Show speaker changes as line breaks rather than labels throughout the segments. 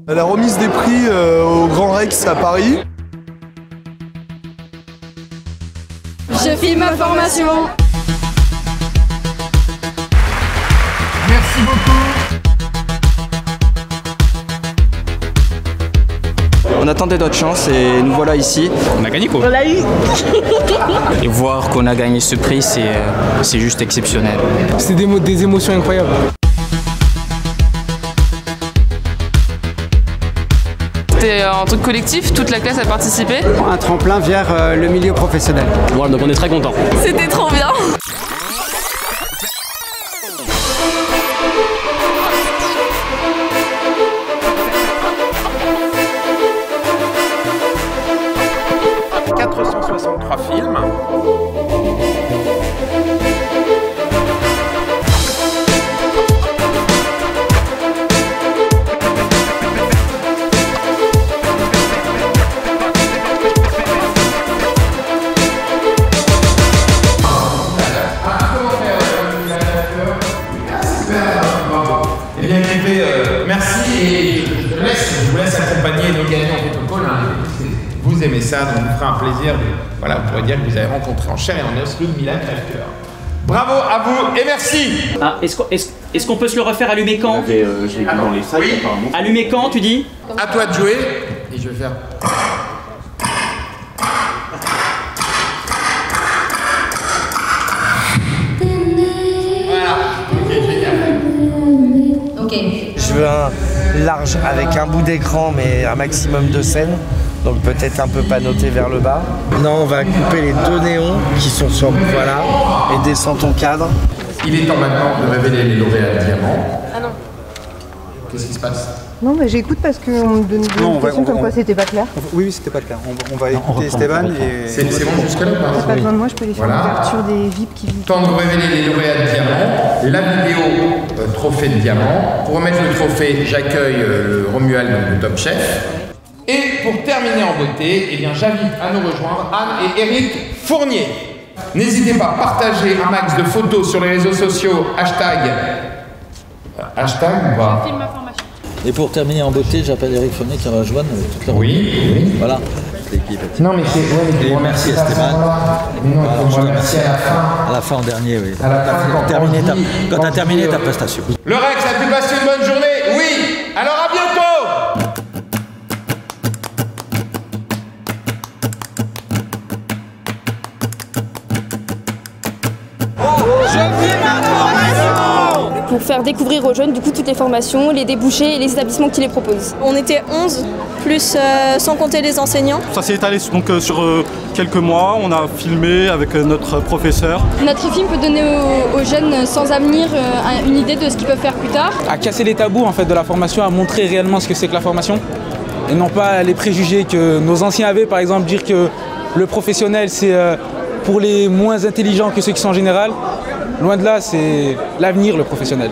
La remise des prix au Grand Rex à Paris.
Je filme ma formation.
Merci beaucoup.
On a tenté notre chance et nous voilà ici.
On a gagné quoi?
On l'a eu.
Et voir qu'on a gagné ce prix, c'est juste exceptionnel.
C'est des émotions incroyables.
C'était un truc collectif, toute la classe a participé.
Un tremplin vers le milieu professionnel.
Voilà, donc on est très contents.
C'était trop bien.
Films. Eh bien, merci et je vous laisse accompagner nos gagnants au protocole. Vous aimez ça, donc vous ferez un plaisir. Voilà, vous pourrez dire que vous avez rencontré en chair et en os Ludmilla Krefker. Bravo à vous et merci.
Ah, est-ce qu'on peut se le refaire allumer quand?
Je l'ai dans les sacs apparemment.
Allumer quand, tu dis?
À toi de jouer. Et je vais faire... Voilà. Ok, génial.
Ok.
Je veux un large avec un bout d'écran mais un maximum de scènes. Donc peut-être un peu panoté vers le bas. Non, on va couper les deux néons qui sont sur... Voilà. Et descendre ton cadre.
Il est temps maintenant de révéler les lauréats de diamant.
Ah non.
Qu'est-ce qui se passe?
Non, mais j'écoute parce qu'on me donne l'impression comme quoi c'était pas clair.
Oui, c'était pas clair. On va écouter Esteban et...
C'est bon jusque-là ou
T'as
pas?
pas besoin de moi, je peux les faire l'ouverture des VIP qui...
Temps de révéler les lauréats de diamant. La vidéo trophée de diamant. Pour remettre le trophée, j'accueille Romuald, donc, le Top Chef. Et pour terminer en beauté, eh bien, j'invite à nous rejoindre Anne et Eric Fournier. N'hésitez pas à partager un max de photos sur les réseaux sociaux. Hashtag ou pas?
Filme ma formation.
Et pour terminer en beauté, j'appelle Eric Fournier qui va rejoindre toute la
Oui.
Voilà, l'équipe.
Non, mais c'est... Ouais,
Et merci Esteban.
Non, il faut me remercier à la fin.
À la fin, en dernier, oui.
À la fin,
Quand tu as terminé ta prestation.
Le Rex, as-tu passé une bonne journée? Oui. Alors à bientôt.
Pour faire découvrir aux jeunes du coup toutes les formations, les débouchés et les établissements qui les proposent.
On était 11, plus sans compter les enseignants.
Ça s'est étalé donc, sur quelques mois. On a filmé avec notre professeur.
Notre film peut donner aux jeunes sans avenir une idée de ce qu'ils peuvent faire plus tard.
À casser les tabous en fait de la formation, à montrer réellement ce que c'est que la formation. Et non pas les préjugés que nos anciens avaient, par exemple dire que le professionnel c'est pour les moins intelligents que ceux qui sont en général. Loin de là, c'est l'avenir, le professionnel.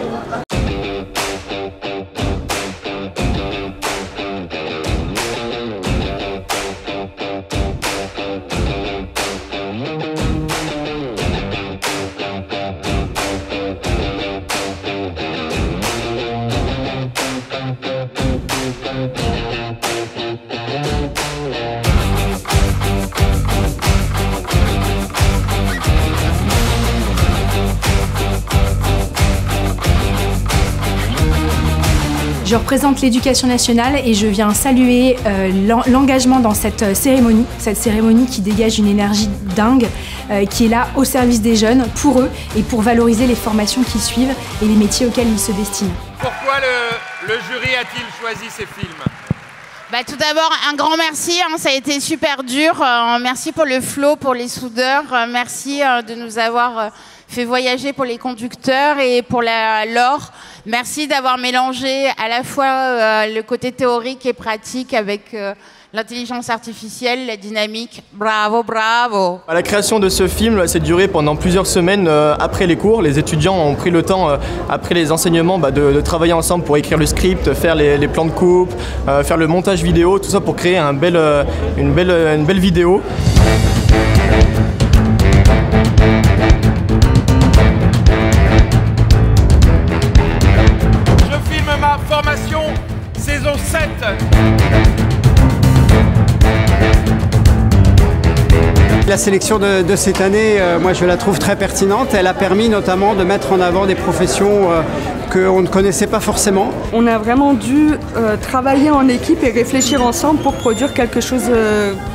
Je représente l'éducation nationale et je viens saluer l'engagement dans cette cérémonie qui dégage une énergie dingue, qui est là au service des jeunes, pour eux et pour valoriser les formations qui suivent et les métiers auxquels ils se destinent.
Pourquoi le jury a-t-il choisi ces films?
Tout d'abord, un grand merci, ça a été super dur. Merci pour le flow, pour les soudeurs. Merci de nous avoir fait voyager pour les conducteurs et pour l'or. Merci d'avoir mélangé à la fois le côté théorique et pratique avec l'intelligence artificielle, la dynamique. Bravo, bravo.
La création de ce film s'est durée pendant plusieurs semaines après les cours. Les étudiants ont pris le temps, après les enseignements, de travailler ensemble pour écrire le script, faire les plans de coupe, faire le montage vidéo, tout ça pour créer une belle vidéo.
Je filme ma formation. formation, saison 7.
La sélection de cette année, moi je la trouve très pertinente. Elle a permis notamment de mettre en avant des professions qu'on ne connaissait pas forcément.
On a vraiment dû travailler en équipe et réfléchir ensemble pour produire quelque chose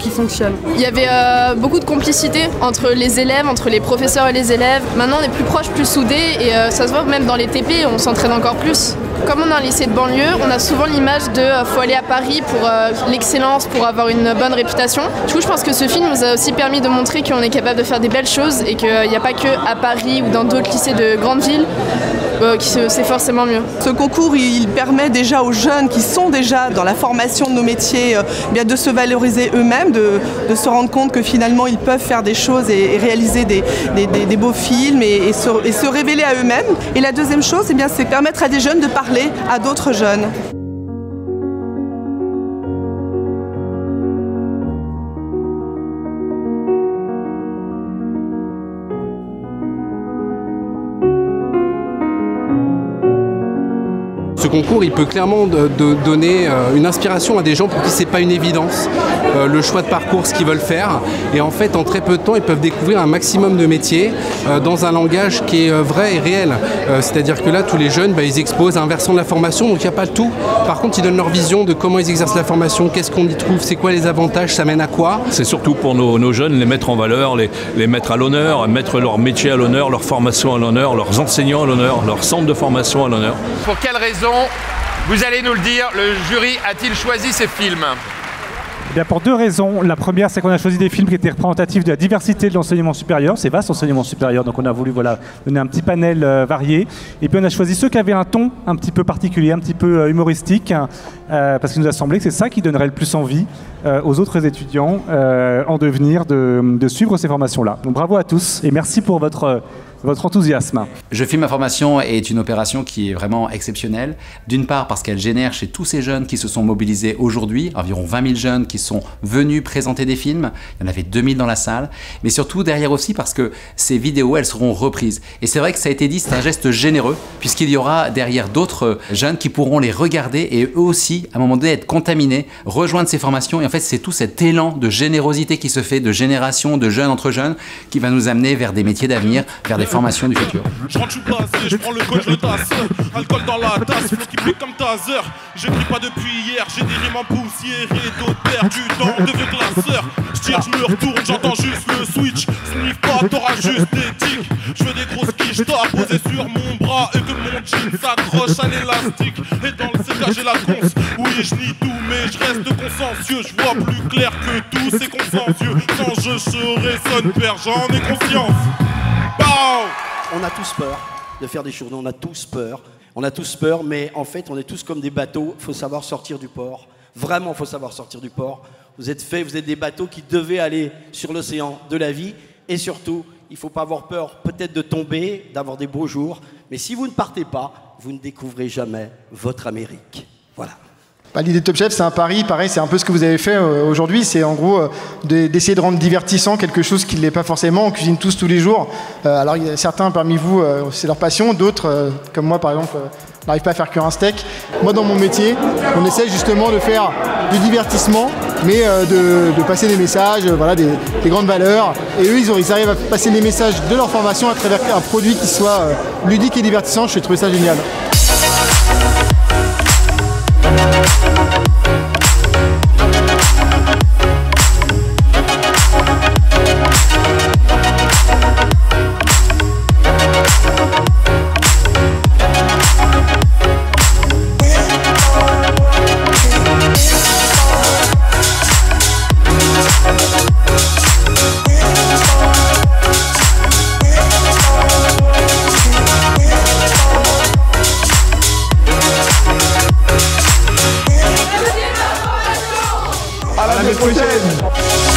qui fonctionne.
Il y avait beaucoup de complicité entre les élèves, entre les professeurs et les élèves. Maintenant on est plus proches, plus soudés et ça se voit même dans les TP, on s'entraîne encore plus. Comme on a un lycée de banlieue, on a souvent l'image de faut aller à Paris pour l'excellence, pour avoir une bonne réputation. Du coup je pense que ce film nous a aussi permis de montrer qu'on est capable de faire des belles choses et qu'il n'y a pas que à Paris ou dans d'autres lycées de grandes villes c'est forcément mieux.
Ce concours, il permet déjà aux jeunes qui sont déjà dans la formation de nos métiers bien de se valoriser eux-mêmes, de se rendre compte que finalement ils peuvent faire des choses et réaliser des beaux films et se révéler à eux-mêmes. Et la deuxième chose, eh bien, c'est permettre à des jeunes de parler à d'autres jeunes.
Ce concours, il peut clairement donner une inspiration à des gens pour qui c'est pas une évidence, le choix de parcours, ce qu'ils veulent faire. Et en fait, en très peu de temps, ils peuvent découvrir un maximum de métiers dans un langage qui est vrai et réel. C'est-à-dire que là, tous les jeunes, ils exposent un versant de la formation, donc il n'y a pas tout. Par contre, ils donnent leur vision de comment ils exercent la formation, qu'est-ce qu'on y trouve, c'est quoi les avantages, ça mène à quoi.
C'est surtout pour nos jeunes, les mettre en valeur, les mettre à l'honneur, mettre leur métier à l'honneur, leur formation à l'honneur, leurs enseignants à l'honneur, leur centre de formation à l'honneur.
Pour quelle raison vous allez nous le dire, le jury a-t-il choisi ces films?
Eh bien pour deux raisons. La première, c'est qu'on a choisi des films qui étaient représentatifs de la diversité de l'enseignement supérieur. C'est vaste l'enseignement supérieur, donc on a voulu donner un petit panel varié. Et puis on a choisi ceux qui avaient un ton un petit peu particulier, un petit peu humoristique, parce qu'il nous a semblé que c'est ça qui donnerait le plus envie aux autres étudiants en devenir de suivre ces formations-là. Donc bravo à tous et merci pour votre enthousiasme.
Je filme ma formation est une opération qui est vraiment exceptionnelle. D'une part parce qu'elle génère chez tous ces jeunes qui se sont mobilisés aujourd'hui, environ 20 000 jeunes qui sont venus présenter des films. Il y en avait 2000 dans la salle. Mais surtout derrière aussi parce que ces vidéos, elles seront reprises. Et c'est vrai que ça a été dit, c'est un geste généreux puisqu'il y aura derrière d'autres jeunes qui pourront les regarder et eux aussi, à un moment donné, être contaminés, rejoindre ces formations. Et en fait, c'est tout cet élan de générosité qui se fait de génération, de jeunes entre jeunes, qui va nous amener vers des métiers d'avenir, vers des formations du futur.
Je rentre, je suis blasé, je prends le col, je le tasse. Alcool dans la tasse, flot qui pique comme taser. J'écris pas depuis hier, j'ai des rimes en poussière et d'autres perdu dans de vieux classeurs. Je tire, je me retourne, j'entends juste le switch. Sniff pas, t'auras juste des tics. Je veux des grosses quiches, t'as posé sur mon bras et que mon jean s'accroche à l'élastique. Et dans le CK j'ai la conce, oui je nie tout mais je reste consciencieux. Je vois plus clair que tout, c'est consciencieux. Quand je serai son père, j'en ai conscience.
On a tous peur de faire des choses, on a tous peur. On a tous peur, mais en fait, on est tous comme des bateaux. Il faut savoir sortir du port. Vraiment, il faut savoir sortir du port. Vous êtes des bateaux qui devaient aller sur l'océan de la vie. Et surtout, il ne faut pas avoir peur peut-être de tomber, d'avoir des beaux jours. Mais si vous ne partez pas, vous ne découvrez jamais votre Amérique. Voilà.
L'idée de Top Chef, c'est un pari, pareil, c'est un peu ce que vous avez fait aujourd'hui, c'est en gros d'essayer de rendre divertissant quelque chose qui ne l'est pas forcément. On cuisine tous les jours. Alors il y a certains parmi vous, c'est leur passion, d'autres, comme moi par exemple, n'arrivent pas à faire cuire un steak. Moi dans mon métier, on essaie justement de faire du divertissement, mais de passer des messages, voilà, des grandes valeurs. Et eux, ils arrivent à passer les messages de leur formation à travers un produit qui soit ludique et divertissant. Je trouve ça génial. À la prochaine.